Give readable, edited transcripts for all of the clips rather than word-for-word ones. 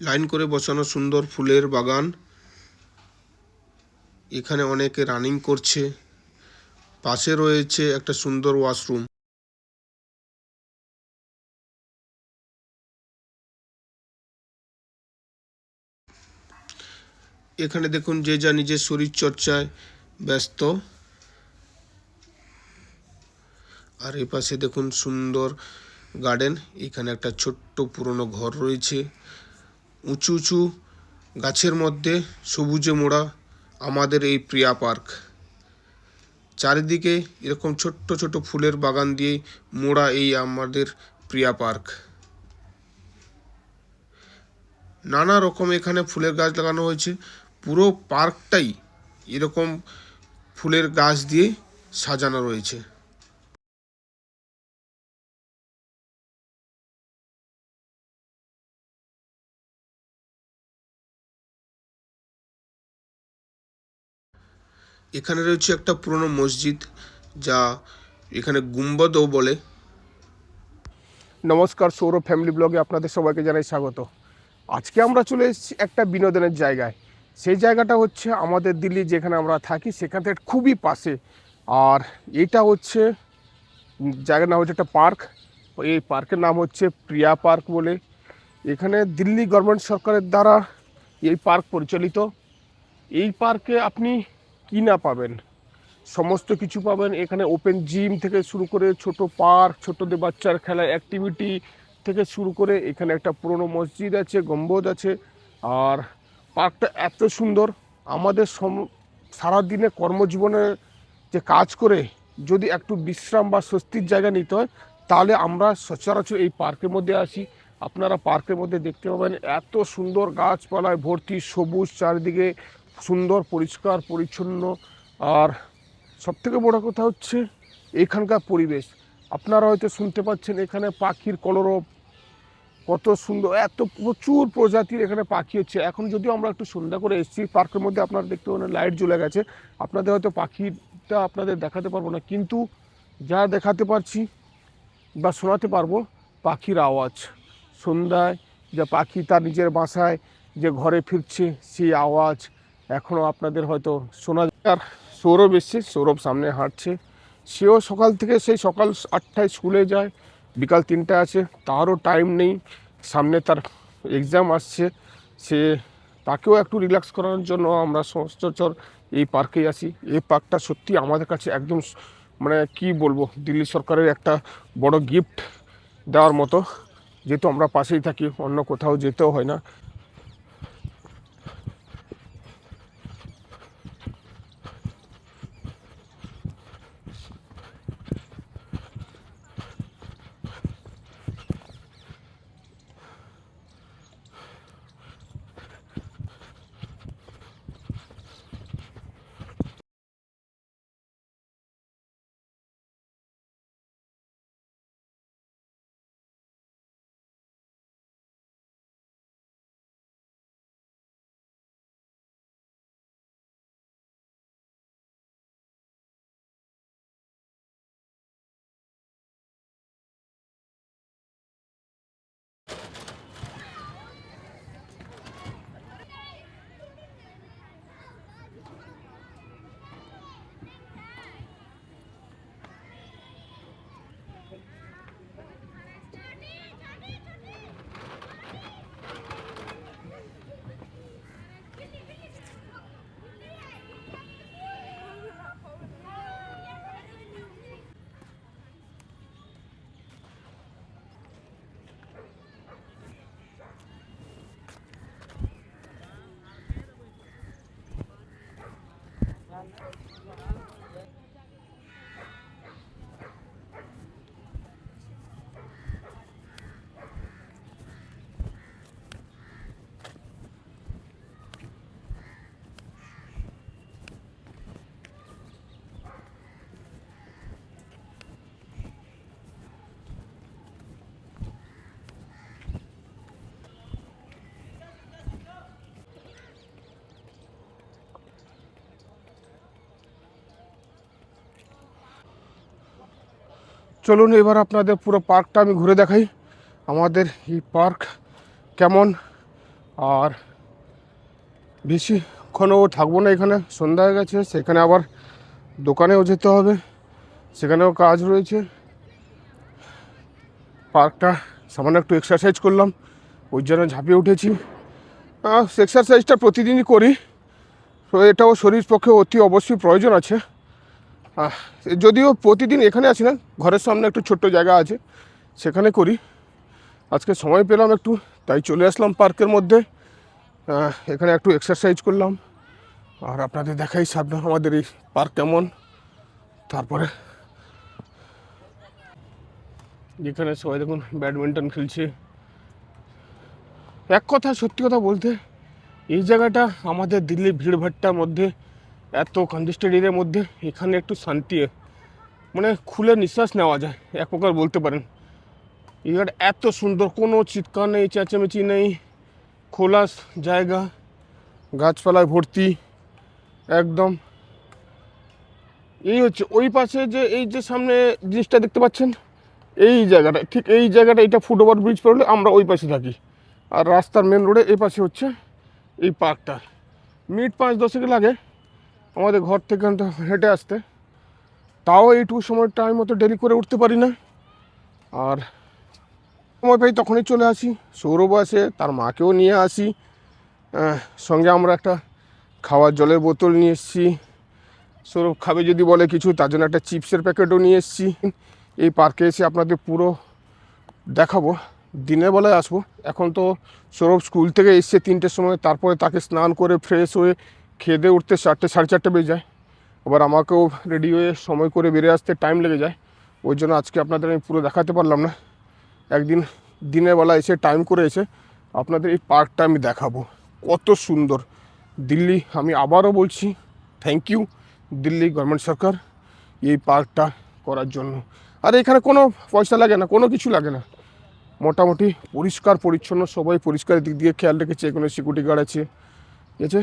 Line করে বসানো সুন্দর ফুলের বাগান। এখানে অনেকে রানিং করছে। পাশে রয়েছে একটা সুন্দর ওয়াশরুম। এখানে দেখুন যে যা নিজের শরীর চর্চায় ব্যস্ত। আর এই পাশে দেখুন সুন্দর গার্ডেন। এখানে একটা ছোট্ট পুরনো ঘর রয়েছে। উঁচু উঁচু গাছের মধ্যে সবুজে মোড়া আমাদের এই প্রিয়া পার্ক। চারিদিকে এরকম ছোট্ট ছোট ফুলের বাগান দিয়ে মোড়া এই আমাদের প্রিয়া পার্ক। নানা রকম এখানে ফুলের গাছ লাগানো হয়েছে। পুরো পার্কটাই এরকম ফুলের গাছ দিয়ে সাজানো রয়েছে। এখানে রয়েছে একটা পুরনো মসজিদ, যা এখানে গুম্বদও বলে। নমস্কার, সৌরভ ফ্যামিলি ব্লগে আপনাদের সবাইকে জানাই স্বাগত। আজকে আমরা চলে এসেছি একটা বিনোদনের জায়গায়। সেই জায়গাটা হচ্ছে আমাদের দিল্লি, যেখানে আমরা থাকি সেখান থেকে খুবই পাশে। আর এটা হচ্ছে জায়গার নাম হচ্ছে একটা পার্ক। এই পার্কের নাম হচ্ছে প্রিয়া পার্ক বলে। এখানে দিল্লি গভর্নমেন্ট সরকারের দ্বারা এই পার্ক পরিচালিত। এই পার্কে আপনি কি না পাবেন, সমস্ত কিছু পাবেন। এখানে ওপেন জিম থেকে শুরু করে ছোট পার্ক, ছোটদের বাচ্চার খেলার অ্যাক্টিভিটি থেকে শুরু করে এখানে একটা পুরনো মসজিদ আছে, গম্বুজ আছে। আর পার্কটা এত সুন্দর। আমাদের সারাদিনে কর্মজীবনে যে কাজ করে যদি একটু বিশ্রাম বা স্বস্তির জায়গা নিতে হয়, তাহলে আমরা সচরাচর এই পার্কের মধ্যে আসি। আপনারা পার্কের মধ্যে দেখতে পাবেন এত সুন্দর গাছপালায় ভর্তি, সবুজ চারিদিকে, সুন্দর পরিষ্কার পরিচ্ছন্ন। আর সবথেকে বড় কথা হচ্ছে এখানকার পরিবেশ। আপনারা হয়তো শুনতে পাচ্ছেন এখানে পাখির কলরব, কত সুন্দর, এত প্রচুর প্রজাতির এখানে পাখি হচ্ছে। এখন যদিও আমরা একটু সন্ধ্যা করে এসেছি পার্কের মধ্যে, আপনারা দেখতে পাবেন লাইট জ্বলে গেছে। আপনাদের হয়তো পাখিটা আপনাদের দেখাতে পারবো না, কিন্তু যা দেখাতে পারছি বা শোনাতে পারবো, পাখির আওয়াজ। সন্ধ্যায় যে পাখি তার নিজের বাসায় যে ঘরে ফিরছে, সেই আওয়াজ এখনও আপনাদের হয়তো শোনা যায়। আর সৌরভ এসছে, সৌরভ সামনে হাঁটছে। সেও সকাল থেকে, সেই সকাল 8টায় স্কুলে যায়, বিকাল 3টায় আছে। তারও টাইম নেই, সামনে তার এক্সাম আসছে। সে তাকেও একটু রিল্যাক্স করানোর জন্য আমরা সচরাচর এই পার্কেই আসি। এই পার্কটা সত্যি আমাদের কাছে একদম মানে কি বলবো, দিল্লি সরকারের একটা বড় গিফট দেওয়ার মতো। যেহেতু আমরা পাশেই থাকি, অন্য কোথাও যেতেও হয় না। চলুন এবার আপনাদের পুরো পার্কটা আমি ঘুরে দেখাই। আমাদের এই পার্ক কেমন, আর বেশিক্ষণও থাকবো না এখানে, সন্ধ্যা হয়ে গেছে। সেখানে আবার দোকানেও যেতে হবে, সেখানেও কাজ রয়েছে। পার্কটা সামান্য একটু এক্সারসাইজ করলাম, ওই জন্য ঝাঁপিয়ে উঠেছি। এক্সারসাইজটা প্রতিদিনই করি, তো এটাও শরীর পক্ষে অতি অবশ্যই প্রয়োজন আছে। যদিও প্রতিদিন এখানে আছি না, ঘরের সামনে একটু ছোট্ট জায়গা আছে, সেখানে করি। আজকে সময় পেলাম একটু, তাই চলে আসলাম পার্কের মধ্যে। এখানে একটু এক্সারসাইজ করলাম, আর আপনাদের দেখাই সামনে আমাদের এই পার্ক কেমন। তারপরে যেখানে সবাই দেখুন ব্যাডমিন্টন খেলছে। এক কথা, সত্যি কথা বলতে, এই জায়গাটা আমাদের দিল্লির ভিড়ভাট্টার মধ্যে, এত কনজেস্টেড এরিয়ার মধ্যে এখানে একটু শান্তি, মানে খুলে নিঃশ্বাস নেওয়া যায় এক প্রকার বলতে পারেন। এই জায়গাটা এত সুন্দর, কোনো চিৎকার নেই, চেঁচামেচি নেই, খোলা জায়গা, গাছপালায় ভর্তি একদম। এই হচ্ছে ওই পাশে যে এই যে সামনে জিনিসটা দেখতে পাচ্ছেন, এই জায়গাটা, ঠিক এই জায়গাটা, এটা ফুটওভার ব্রিজ পড়লে আমরা ওই পাশে থাকি। আর রাস্তার মেন রোডে এই পাশে হচ্ছে এই পার্কটা। মিনিট 5-10 লাগে আমাদের ঘর থেকে হেঁটে আসতে। তাও এইটুকু সময় টাইম মতো দেরি করে উঠতে পারি না। আর সময় পাই তখনই চলে আসি। সৌরভ আসে, তার মাকেও নিয়ে আসি সঙ্গে। আমরা একটা খাওয়ার জলের বোতল নিয়ে এসেছি, সৌরভ খাবে যদি বলে কিছু, তার জন্য একটা চিপসের প্যাকেটও নিয়ে এসেছি। এই পার্কে এসে আপনাদের পুরো দেখাবো, দিনের বেলায় আসবো। এখন তো সৌরভ স্কুল থেকে এসছে 3টের সময়, তারপরে তাকে স্নান করে ফ্রেশ হয়ে খেয়ে দিয়ে উঠতে 4টে, 4:30 বেজে যায়। আবার আমাকেও রেডি হয়ে সময় করে বেরিয়ে আসতে টাইম লেগে যায়। ওই জন্য আজকে আপনাদের আমি পুরো দেখাতে পারলাম না। একদিন দিনের বেলা এসে টাইম করে এসে আপনাদের এই পার্কটা আমি দেখাবো, কত সুন্দর। দিল্লি, আমি আবারও বলছি, থ্যাংক ইউ দিল্লি গভর্নমেন্ট সরকার এই পার্কটা করার জন্য। আর এখানে কোনো পয়সা লাগে না, কোনো কিছু লাগে না। মোটামুটি পরিষ্কার পরিচ্ছন্ন, সবাই পরিষ্কারের দিক দিয়ে খেয়াল রেখেছে। এখানে সিকিউরিটি গার্ড আছে, ঠিক আছে,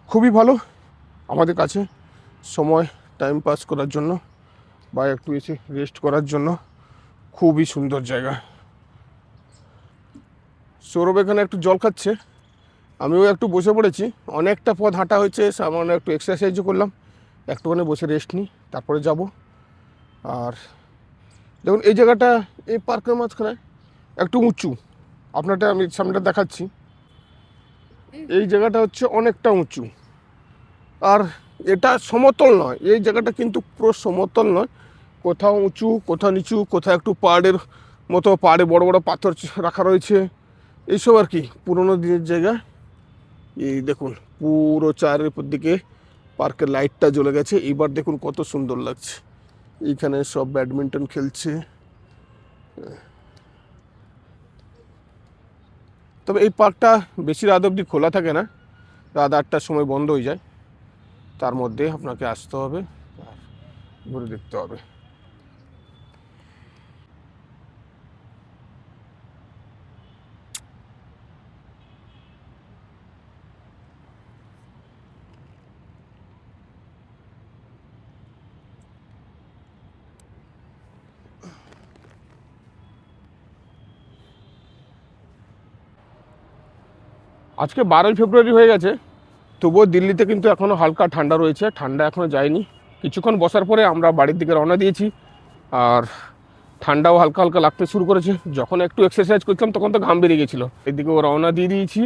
খুবই ভালো আমাদের কাছে সময় টাইম পাস করার জন্য বা একটু এসে রেস্ট করার জন্য। খুবই সুন্দর জায়গা। সৌরভ এখানে একটু জল খাচ্ছে, আমিও একটু বসে পড়েছি। অনেকটা পথ হাঁটা হয়েছে, সামান্য একটু এক্সারসাইজও করলাম, একটুখানি বসে রেস্ট নিই, তারপরে যাব। আর দেখুন এই জায়গাটা, এই পার্কের মাঝখানে একটু উঁচু, আপনারটা আমি সামনেটা দেখাচ্ছি। এই জায়গাটা হচ্ছে অনেকটা উঁচু, আর এটা সমতল নয়। এই জায়গাটা কিন্তু পুরো সমতল নয়, কোথাও উঁচু, কোথাও নিচু, কোথাও একটু পাহাড়ের মতো, পাহাড়ে বড় বড় পাথর রাখা রয়েছে, এইসব আর কি, পুরোনো দিনের জায়গা। এই দেখুন পুরো চারের দিকে পার্কের লাইটটা জ্বলে গেছে। এইবার দেখুন কত সুন্দর লাগছে। এইখানে সব ব্যাডমিন্টন খেলছে। তবে এই পার্কটা বেশি রাত অবধি খোলা থাকে না, রাত 8টার সময় বন্ধ হয়ে যায়। তার মধ্যে আপনাকে আসতে হবে আর ঘুরে দেখতে হবে। আজকে 12ই ফেব্রুয়ারি হয়ে গেছে, তবুও দিল্লিতে কিন্তু এখনও হালকা ঠান্ডা রয়েছে। ঠান্ডা এখনও যায়নি। কিছুক্ষণ বসার পরে আমরা বাড়ির দিকে রওনা দিয়েছি, আর ঠান্ডাও হালকা হালকা লাগতে শুরু করেছে। যখন একটু এক্সারসাইজ করছিলাম তখন তো ঘাম বেরিয়ে গেছিলো। এদিকেও রওনা দিয়ে দিয়েছি।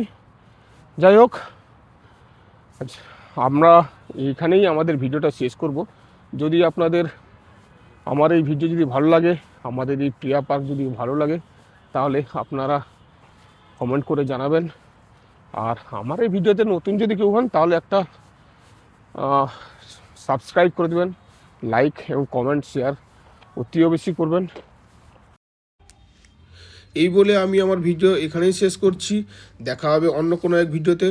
যাই হোক, আচ্ছা, আমরা এইখানেই আমাদের ভিডিওটা শেষ করব। যদি আপনাদের আমার এই ভিডিও যদি ভালো লাগে, আমাদের এই প্রিয়া পার্ক যদি ভালো লাগে, তাহলে আপনারা কমেন্ট করে জানাবেন। আর আমার এই ভিডিওতে নতুন যদি কেউ হন, তাহলে একটা সাবস্ক্রাইব করে দেবেন, লাইক এবং কমেন্ট শেয়ার অতি বেশি করবেন। এই বলে আমি আমার ভিডিও এখানেই শেষ করছি। দেখা হবে অন্য কোনো এক ভিডিওতে।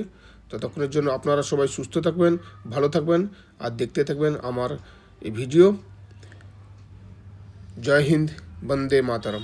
ততক্ষণের জন্য আপনারা সবাই সুস্থ থাকবেন, ভালো থাকবেন, আর দেখতে থাকবেন আমার এই ভিডিও। জয় হিন্দ, বন্দে মাতরম।